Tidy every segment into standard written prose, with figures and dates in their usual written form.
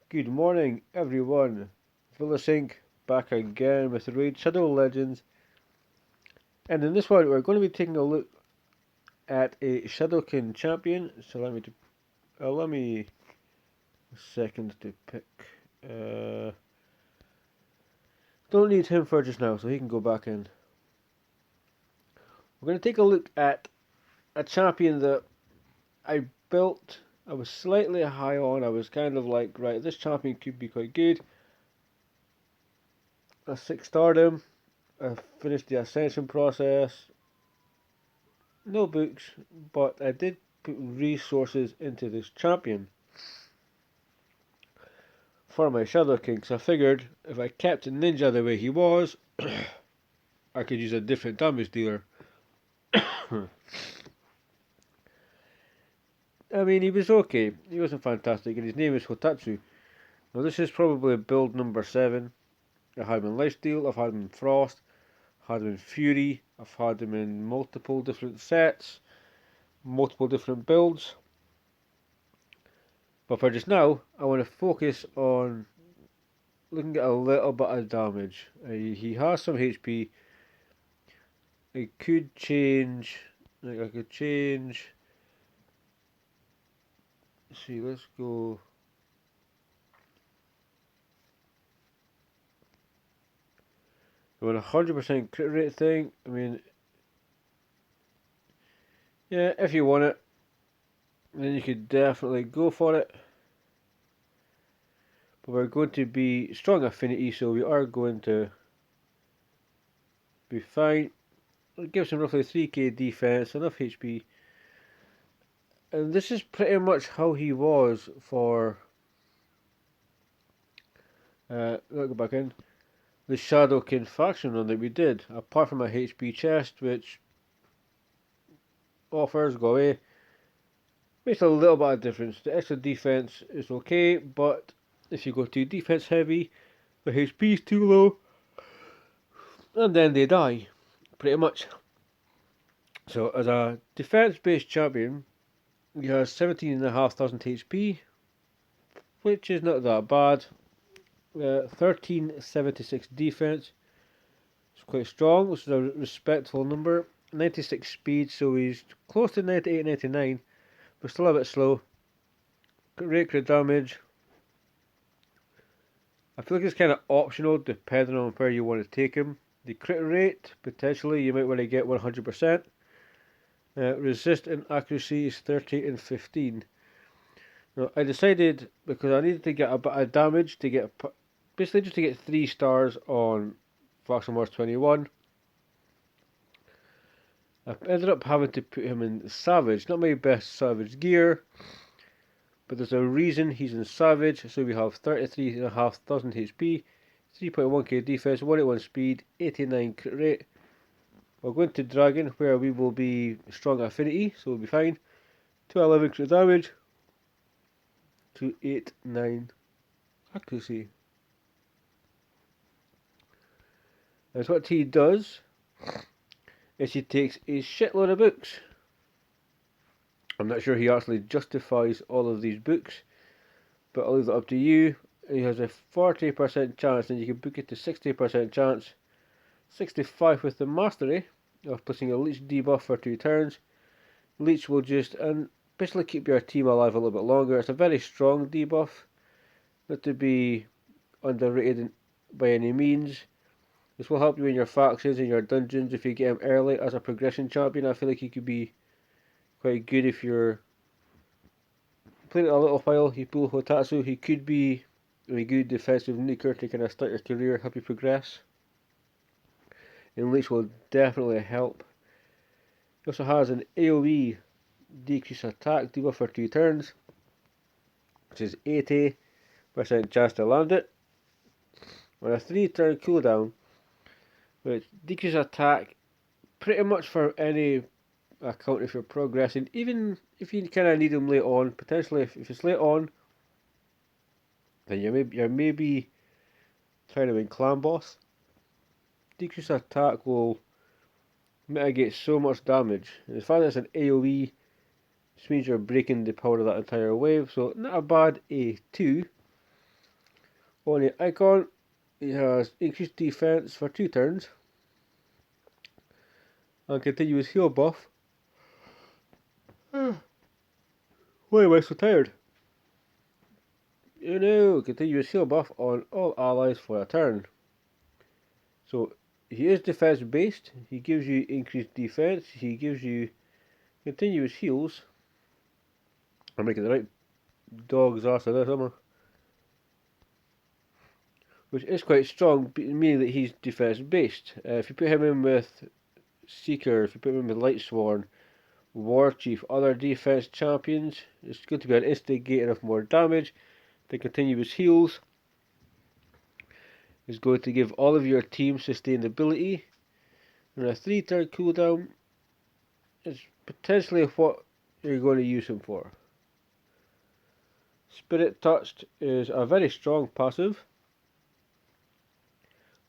Good morning, everyone. Vilisink back again with Raid Shadow Legends, and in this one we're going to be taking a look at a shadowkin champion. So allow me a second to pick. Uh, don't need him for just now, so he can go back in. We're going to take a look at a champion that I built. I was slightly high on. I was kind of like, right, this champion could be quite good. I 6-starred him. I finished the ascension process. No books, but I did put resources into this champion for my shadowkin. So I figured if I kept the ninja the way he was, I could use a different damage dealer. I mean, he was okay. He wasn't fantastic, and his name is Hotatsu. Now this is probably build number 7. I had him in Lifesteal, I've had him in Frost, I've had him in Fury, I've had him in multiple different sets, multiple different builds. But for just now, I want to focus on looking at a little bit of damage. He has some HP. It could change. Like I could change. Let's see, let's go. With a 100% crit rate thing. I mean, yeah, if you want it, then you could definitely go for it. But we're going to be strong affinity, so we are going to be fine. It gives him roughly 3k defense, enough HP. And this is pretty much how he was for. Let's go back in. The Shadowkin faction run that we did, apart from a HP chest, which offers go away, makes a little bit of difference. The extra defense is okay, but if you go too defense heavy, the HP is too low, and then they die, pretty much. So as a defense-based champion, he has 17,500 HP, which is not that bad. 1376 defense. It's quite strong, which is a respectful number. 96 speed, so he's close to 98, 99, but still a bit slow. Great crit damage. I feel like it's kind of optional depending on where you want to take him. The crit rate, potentially, you might want to get 100%. Resist and accuracy is 30 and 15. Now, I decided, because I needed to get a bit of damage to get, basically just to get 3 stars on Faction Wars 21. I ended up having to put him in Savage, not my best Savage gear, but there's a reason he's in Savage. So we have 33,500 HP, 3.1k defense, 181 speed, 89 crit rate. We're going to Dragon, where we will be strong affinity, so we'll be fine. 211 crit damage, 289 accuracy. That's what he does. Is he takes a shitload of books. I'm not sure he actually justifies all of these books, but I'll leave that up to you. He has a 40% chance, and you can book it to 60% chance. 65 with the mastery of placing a leech debuff for 2 turns. Leech will just basically keep your team alive a little bit longer. It's a very strong debuff, not to be underrated by any means. This will help you in your factions and your dungeons if you get him early as a progression champion. I feel like he could be quite good if you're playing it a little while. He pull Hotatsu, he could be a good defensive nuker to kind of start your career, help you progress. And Leech will definitely help. He also has an AoE decrease attack debuff for 2 turns, which is 80% chance to land it. On a 3-turn cooldown, which decreases attack pretty much for any account if you're progressing, even if you kind of need them late on. Potentially, if it's late on, then you're maybe trying to win clan boss. Decreased attack will mitigate so much damage. And the fact that it's an AoE just means you're breaking the power of that entire wave. So not a bad A2. On the icon, he has increased defense for 2 turns and continuous heal buff. Why am I so tired? You know, continuous heal buff on all allies for a turn. So he is defense based. He gives you increased defense. He gives you continuous heals. I'm making the right dog's ass of this, am I? Which is quite strong, meaning that he's defense based. If you put him in with Seeker, if you put him in with Lightsworn, War Chief, other defense champions, it's going to be an instigator of more damage. The continuous heals is going to give all of your team sustainability, and a 3-turn cooldown is potentially what you're going to use him for. Spirit Touched is a very strong passive.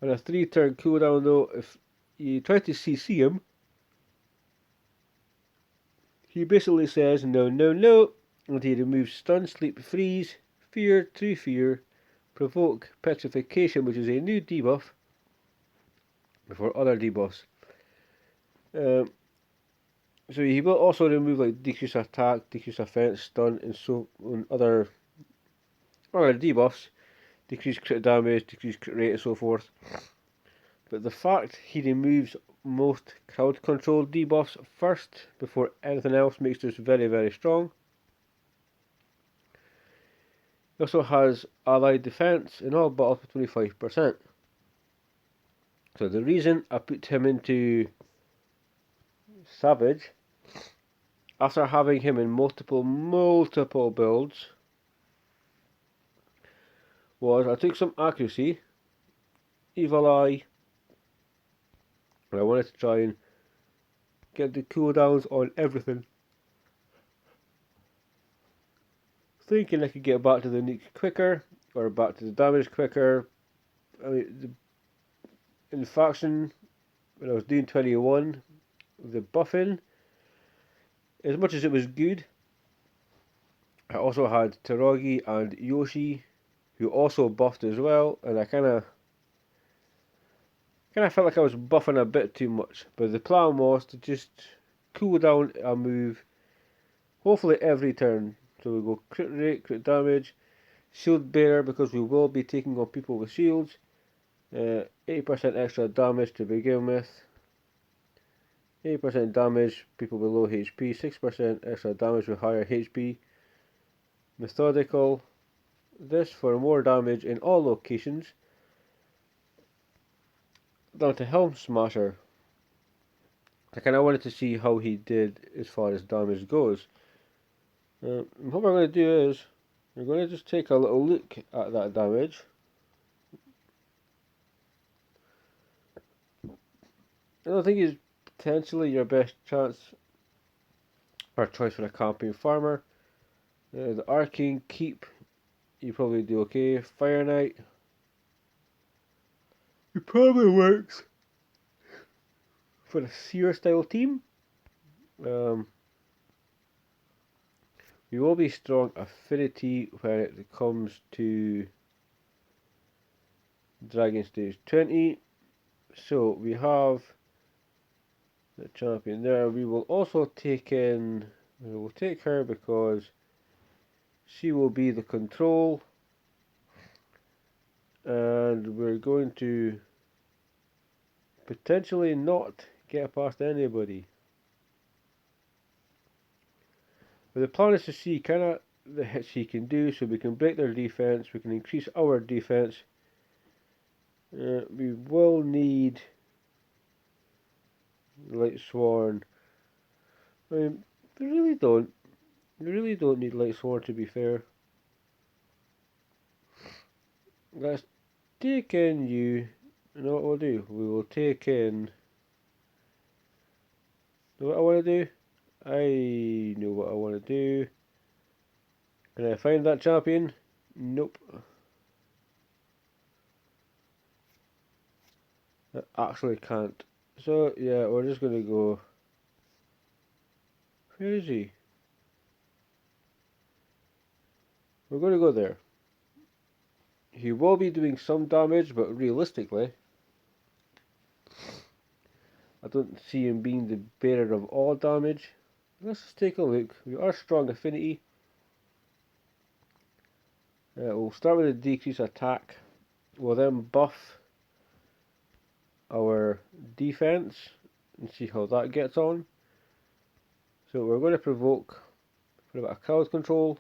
On a 3-turn cooldown though, if you try to CC him, he basically says no, no, no, and he removes Stun, Sleep, Freeze, Fear, True Fear, Provoke, Petrification, which is a new debuff before other debuffs. So he will also remove like decrease attack, decrease offense, stun, and so on other debuffs, decrease crit damage, decrease crit rate, and so forth. But the fact he removes most crowd control debuffs first before anything else makes this very, very strong. He also has allied defense in all battles for 25%. So the reason I put him into Savage, after having him in multiple builds, was I took some accuracy, Evil Eye, and I wanted to try and get the cooldowns on everything. Thinking I could get back to the nuke quicker, or back to the damage quicker. I mean, in faction, when I was doing 21, the buffing, as much as it was good, I also had Teragi and Yoshi, who also buffed as well, and I kind of felt like I was buffing a bit too much. But the plan was to just cool down a move, hopefully every turn. So we go crit rate, crit damage, shield bearer because we will be taking on people with shields. 80% extra damage to begin with. 80% damage, people with low HP. 6% extra damage with higher HP. Methodical. This for more damage in all locations. Down to Helm Smasher. I kind of wanted to see how he did as far as damage goes. What we're going to do is, we're going to just take a little look at that damage. I don't think he's potentially your best chance or choice for a camping farmer. The Arcane Keep, you probably do okay. Fire Knight, it probably works for a Seer style team. We will be strong affinity when it comes to Dragon Stage 20. So we have the champion there. We will also take in, we will take her because she will be the control, and we're going to potentially not get past anybody. But the plan is to see kind of the hits he can do, so we can break their defense, we can increase our defense. We will need Lightsworn. I mean, we really don't. We really don't need Lightsworn, to be fair. Let's take in you. You know what we'll do? We will take in. You know what I want to do? I know what I want to do. Can I find that champion? Nope. I actually can't. So yeah, we're just gonna go. Where is he? We're gonna go there. he will be doing some damage, but realistically, I don't see him being the bearer of all damage. Let's just take a look. We are strong affinity. We'll start with a decrease attack. We'll then buff our defense and see how that gets on. So we're going to provoke for a bit of crowd control.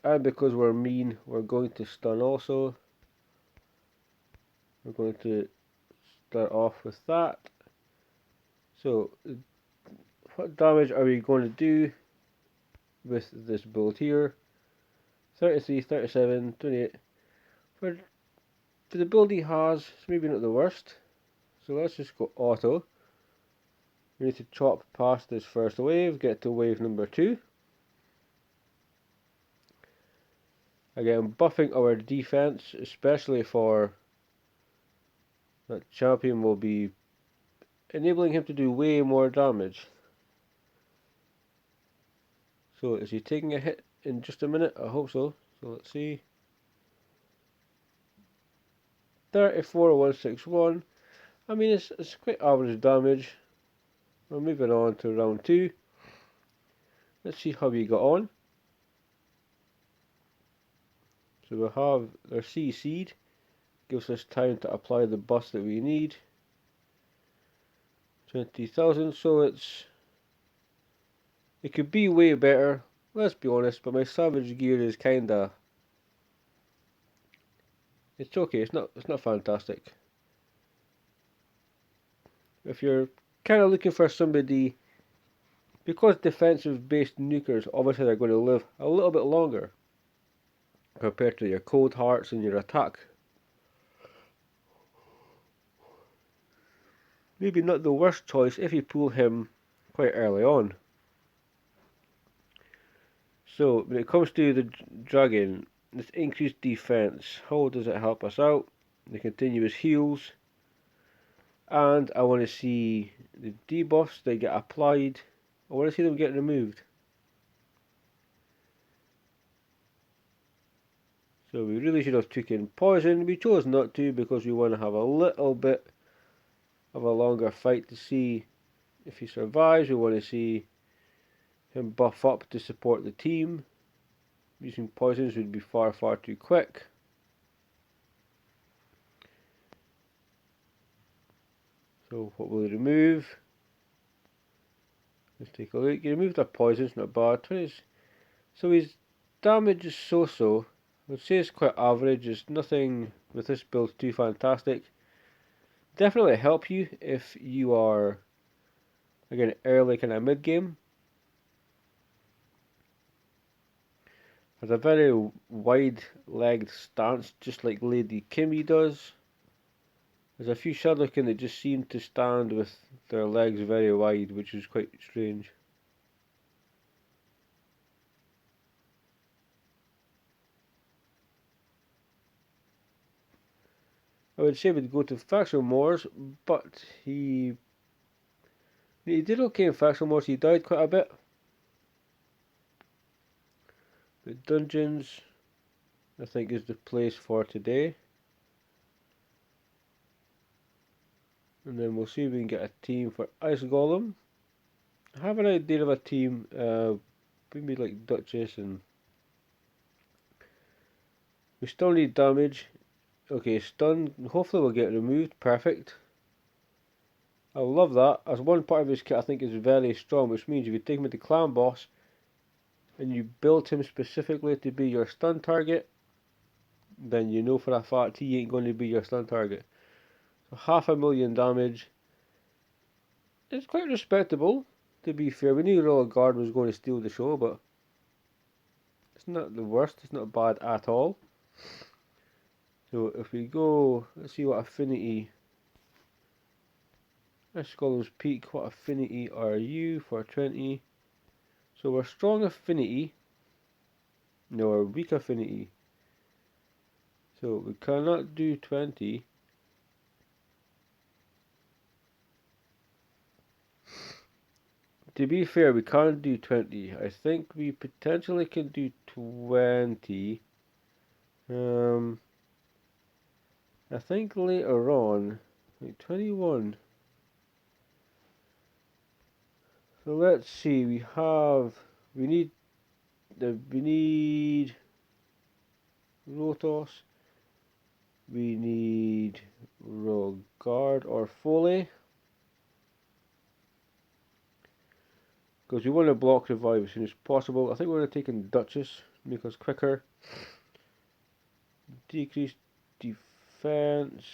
And because we're mean, we're going to stun also. We're going to start off with that. So, what damage are we going to do with this build here? 33, 37, 28. For the build he has, it's maybe not the worst. So let's just go auto. We need to chop past this first wave, get to wave number 2. Again, buffing our defense, especially for that champion, will be enabling him to do way more damage. So is he taking a hit in just a minute? I hope so. So let's see. 34,161. I mean, it's quite average damage. We're moving on to round 2. Let's see how we got on. So we have our C seed. Gives us time to apply the buff that we need. 20,000. So it could be way better. Let's be honest. But my savage gear is kinda. It's okay. It's not fantastic. If you're kind of looking for somebody, because defensive based nukers obviously they're going to live a little bit longer compared to your cold hearts and your attack. Maybe not the worst choice if you pull him quite early on. So when it comes to the dragon, this increased defense, how does it help us out? The continuous heals, and I want to see the debuffs that get applied. I want to see them get removed. So we really should have taken poison. We chose not to because we want to have a little bit of a longer fight to see if he survives. We want to see him buff up to support the team. Using poisons would be far too quick. So what will he remove? Let's take a look. He removed the poisons, not bad. 20. So his damage is so-so. I would say it's quite average. It's nothing with this build too fantastic. Definitely help you if you are, again, early kind of mid game. Has a very wide-legged stance, just like Lady Kimmy does. There's a few shadowkin that just seem to stand with their legs very wide, which is quite strange. I would say we'd go to Factional Moors, but he did okay in Factional Moors. He died quite a bit. The dungeons, I think, is the place for today. And then we'll see if we can get a team for Ice Golem. I have an idea of a team, maybe like Duchess, and we still need damage. Okay, stun, hopefully will get removed, perfect. I love that, as one part of his kit I think is very strong, which means if you take him to clan boss, and you build him specifically to be your stun target, then you know for a fact he ain't going to be your stun target. So 500,000 damage. It's quite respectable, to be fair. We knew Royal Guard was going to steal the show, but it's not the worst, it's not bad at all. So if we go, let's see what affinity. Let's call those peak. What affinity are you for 20? So we're strong affinity. No, we're weak affinity. So we cannot do 20. To be fair, we can't do 20. I think we potentially can do 20. I think later on, like 21. So let's see. We need we need Rotos. We need Rogard or Foley. Because we want to block revive as soon as possible. I think we're going to take in Duchess, make us quicker. Decrease defense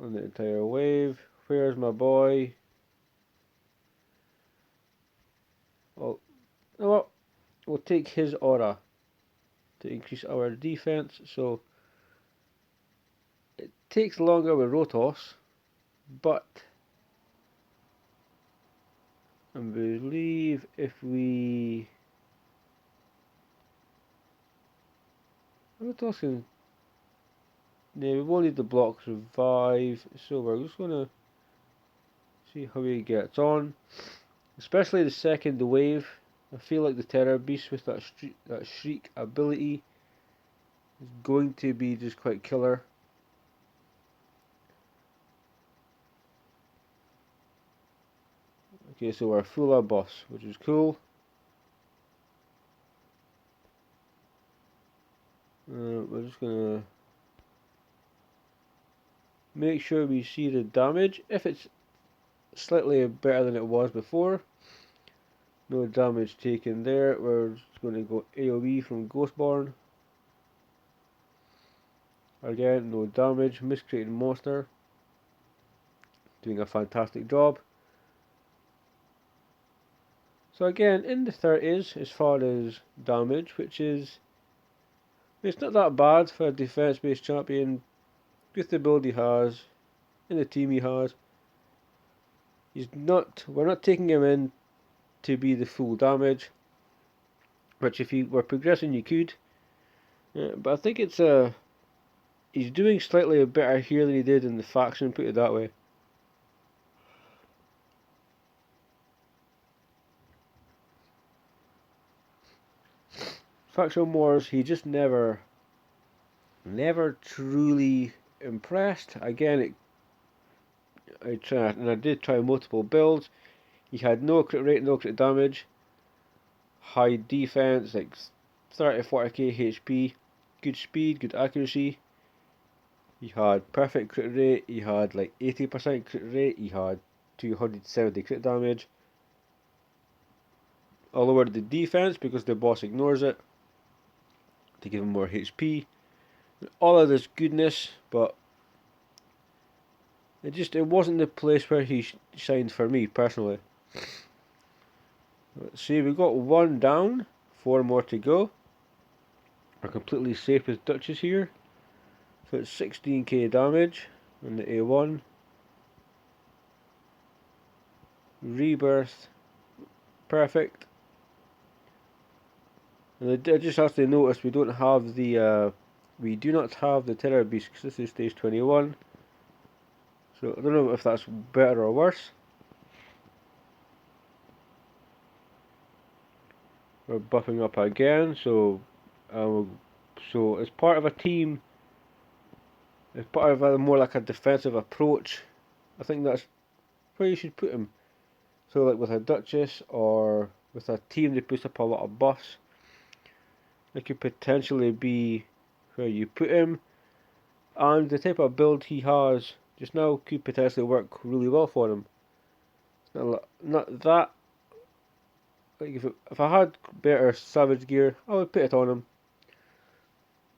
on the entire wave. Where's my boy? Oh, you know what? We'll take his aura to increase our defense. So it takes longer with Rotos, but I believe if we Rotos can, yeah, we won't need the blocks revive. So we're just gonna see how he gets on. Especially the second wave. I feel like the Terror Beast with that Shriek ability is going to be just quite killer. Okay, so we're full our boss, which is cool. We're just gonna make sure we see the damage. If it's slightly better than it was before, no damage taken there. We're just going to go AoE from Ghostborn. Again, no damage. Miscreated monster. Doing a fantastic job. So again, in the 30s as far as damage, which is, it's not that bad for a defense-based champion with the build he has, in the team he has. We're not taking him in to be the full damage, which if you were progressing you could. But I think he's doing slightly better here than he did in the faction, put it that way. Faction Wars, he just never truly impressed. Again, I did try multiple builds. He had no crit rate, no crit damage, high defense, like 30-40k HP, good speed, good accuracy. He had perfect crit rate, he had like 80% crit rate, he had 270 crit damage. I'll lower the defense because the boss ignores it to give him more HP. All of this goodness, but it wasn't the place where he shined for me personally. Let's see, we got one down, 4 more to go. We're completely safe with Duchess here. So it's 16k damage on the A1. Rebirth, perfect. And I just have to notice we do not have the Terror Beast because this is stage 21. So I don't know if that's better or worse. We're buffing up again, so as part of a team, as part of a more like a defensive approach, I think that's where you should put him. So like with a Duchess or with a team that puts up a lot of buffs, it could potentially be where you put him. And the type of build he has just now could potentially work really well for him. It's not that, like if I had better Savage gear, I would put it on him.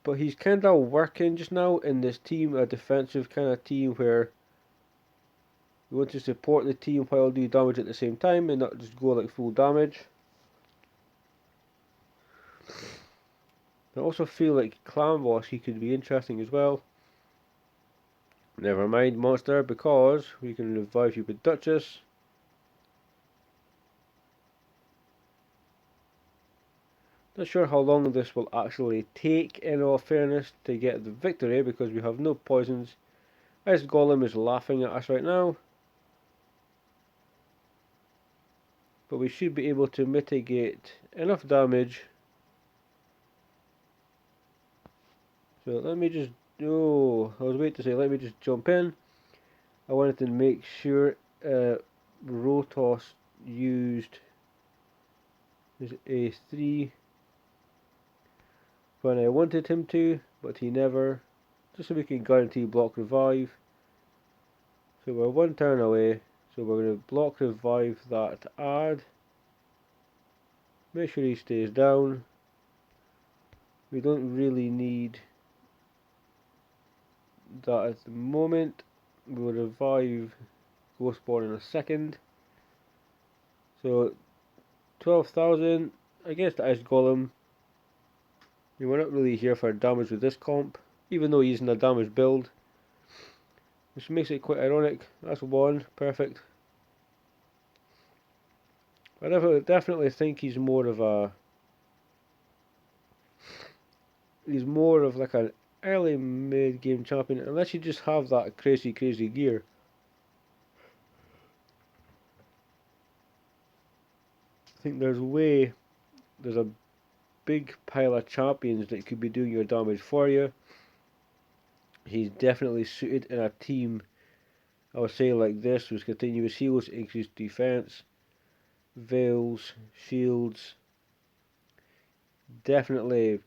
But he's kind of working just now in this team, a defensive kind of team where you want to support the team while do damage at the same time and not just go like full damage. I also feel like Clan Boss, he could be interesting as well. Never mind Monster, because we can revive you with Duchess. Not sure how long this will actually take, in all fairness, to get the victory, because we have no poisons. This Golem is laughing at us right now. But we should be able to mitigate enough damage So let me just, oh, I was waiting to say, let me just jump in. I wanted to make sure Rotos used his A3 when I wanted him to, but he never, just so we can guarantee block revive. So we're one turn away, so we're going to block revive that add. Make sure he stays down. We don't really need that at the moment. We'll revive Ghostborn in a second. So 12,000, I guess that is Golem. We're not really here for damage with this comp, even though he's in a damage build, which makes it quite ironic. That's one, perfect. I definitely think he's more of like an early mid game champion, unless you just have that crazy gear. I think there's a big pile of champions that could be doing your damage for you. He's definitely suited in a team, I would say, like this, with continuous heals, increased defense, veils, shields. Definitely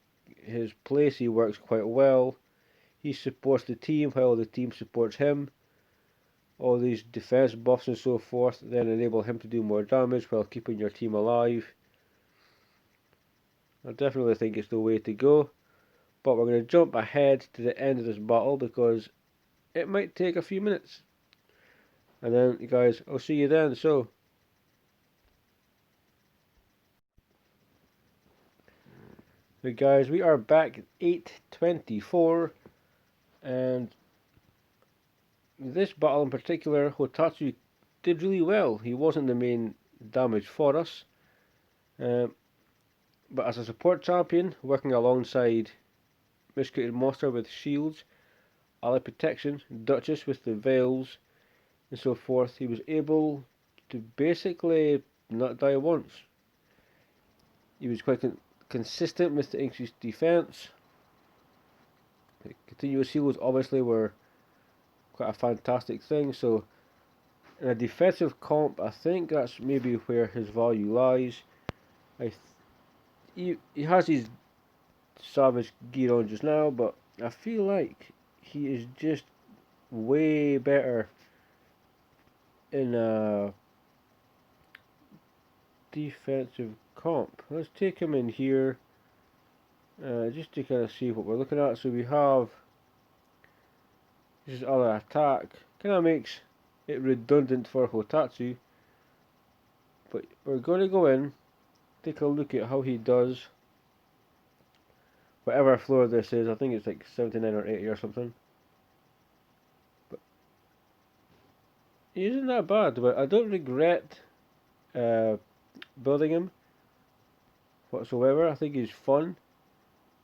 his place, he works quite well. He supports the team while the team supports him. All these defense buffs and so forth then enable him to do more damage while keeping your team alive. I definitely think it's the way to go. But we're going to jump ahead to the end of this battle because it might take a few minutes. And then, guys, I'll see you then. So, guys, we are back at 8:24, and this battle in particular, Hotatsu did really well. He wasn't the main damage for us, but as a support champion, working alongside Miscreated Monster with shields, ally protection, Duchess with the veils, and so forth, he was able to basically not die once. He was quite consistent with the increased defense. The continuous heals obviously were quite a fantastic thing, so in a defensive comp, I think that's maybe where his value lies. He has his savage gear on just now, but I feel like he is just way better in a defensive comp. Let's take him in here just to kind of see what we're looking at. So we have this is other attack. Kind of makes it redundant for Hotatsu, but we're going to go in, take a look at how he does. Whatever floor this is, I think it's like 79 or 80 or something. But he isn't that bad, but I don't regret building him whatsoever. I think he's fun.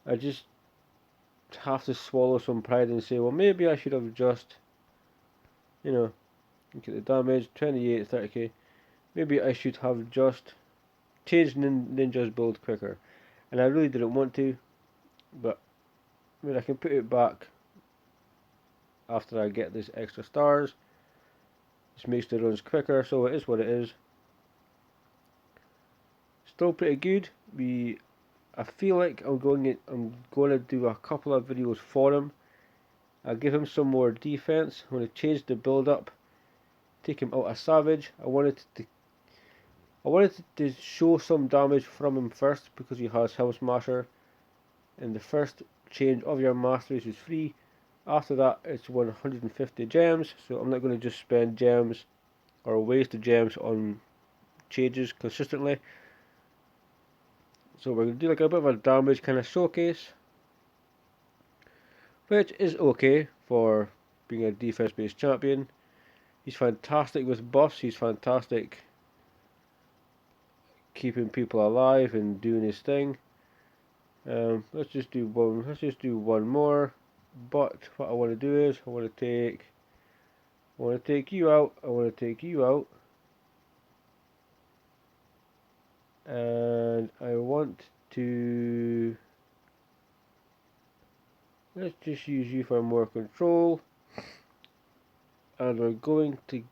I just have to swallow some pride and say, well, maybe I should have just, look at the damage, 28, 30k. Maybe I should have just changed Ninja's build quicker. And I really didn't want to, but I mean, I can put it back after I get these extra stars. This makes the runs quicker, so it is what it is. Still pretty good. I feel like I'm going to do a couple of videos for him. I'll give him some more defense. I'm going to change the build up, take him out of Savage. I wanted to show some damage from him first because he has Helm Smasher. And the first change of your masteries is free. After that, it's 150 gems. So I'm not going to just spend gems or waste the gems on changes consistently. So we're going to do like a bit of a damage kind of showcase, which is okay for being a defense based champion. He's fantastic with buffs, he's fantastic keeping people alive and doing his thing. Let's just do one more. But what I want to do is I want to take you out. And I want to Let's just use you for more control. And we're going to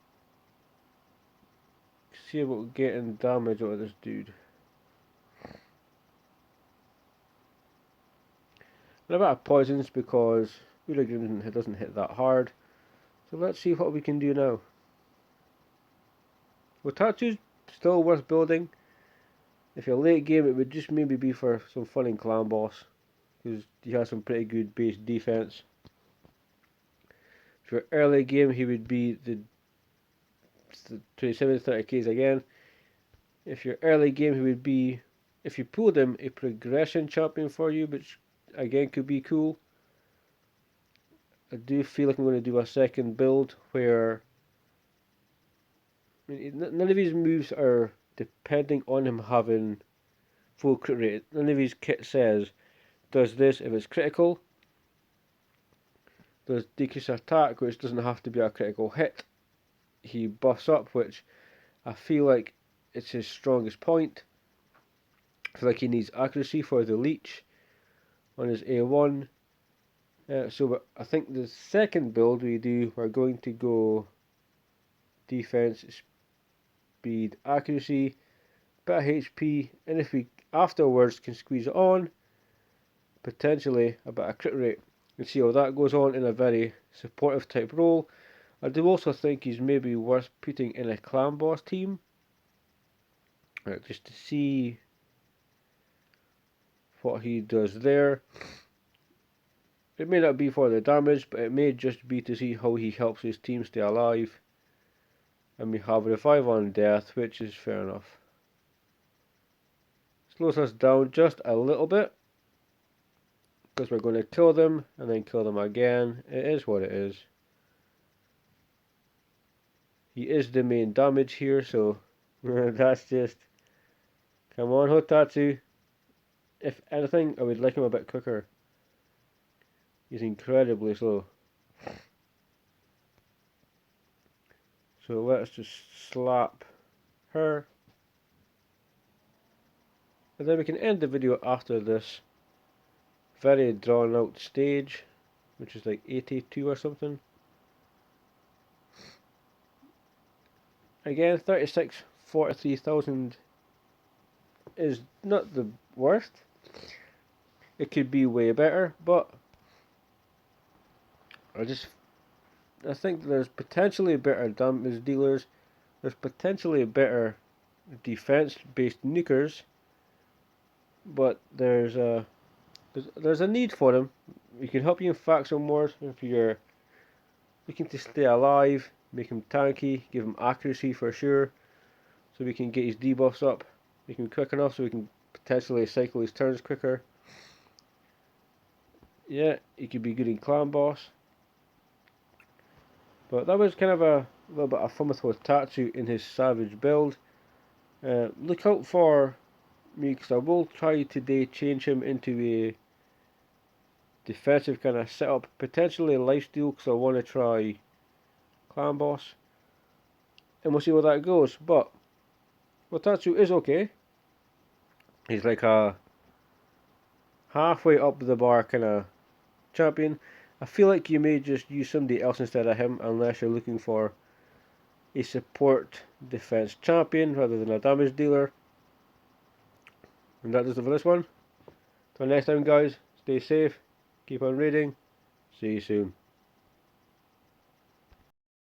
see about getting damage out of this dude. And a bit of poisons because Vilisink doesn't hit that hard. So let's see what we can do now. Hotatsu's still worth building. If you're late game, it would just maybe be for some fun in clan boss, because he has some pretty good base defense. If you're early game, he would be the 27-30Ks again. If you're early game, he would be, if you pulled him, a progression champion for you, which again could be cool. I do feel like I'm going to do a second build where none of his moves are depending on him having full crit rate. None of his kit says does this if it's critical, does decrease attack, which doesn't have to be a critical hit. He buffs up, which I feel like it's his strongest point. I feel like he needs accuracy for the leech on his A1. So I think the second build we're going to go defense, speed, accuracy, bit of HP, and if we afterwards can squeeze it on, potentially a bit of crit rate. And see how that goes on in a very supportive type role. I do also think he's maybe worth putting in a clan boss team, just to see what he does there. It may not be for the damage, but it may just be to see how he helps his team stay alive. And we have revive on death, which is fair enough. Slows us down just a little bit, because we're going to kill them and then kill them again. It is what it is. He is the main damage here, so that's just... Come on, Hotatsu. If anything, I would like him a bit quicker. He's incredibly slow. So let's just slap her. And then we can end the video after this very drawn out stage, which is like 82 or something. Again, 36, 43,000 is not the worst. It could be way better, but I think there's potentially better damage dealers. There's potentially better defense-based nukers, but there's a need for them. We can help you in faction wars if you're looking to stay alive. Make him tanky, give him accuracy for sure, so we can get his debuffs up. Make him quick enough so we can potentially cycle his turns quicker. Yeah, he could be good in clan boss. But that was kind of a little bit of fun with Hotatsu in his savage build. Look out for me, because I will try today change him into a defensive kind of setup, potentially lifesteal, because I want to try clan boss, and we'll see where that goes. But Hotatsu is okay. He's like a halfway up the bar kind of champion. I feel like you may just use somebody else instead of him, unless you're looking for a support defense champion rather than a damage dealer. And that does it for this one. Till next time, guys, stay safe, keep on reading, see you soon.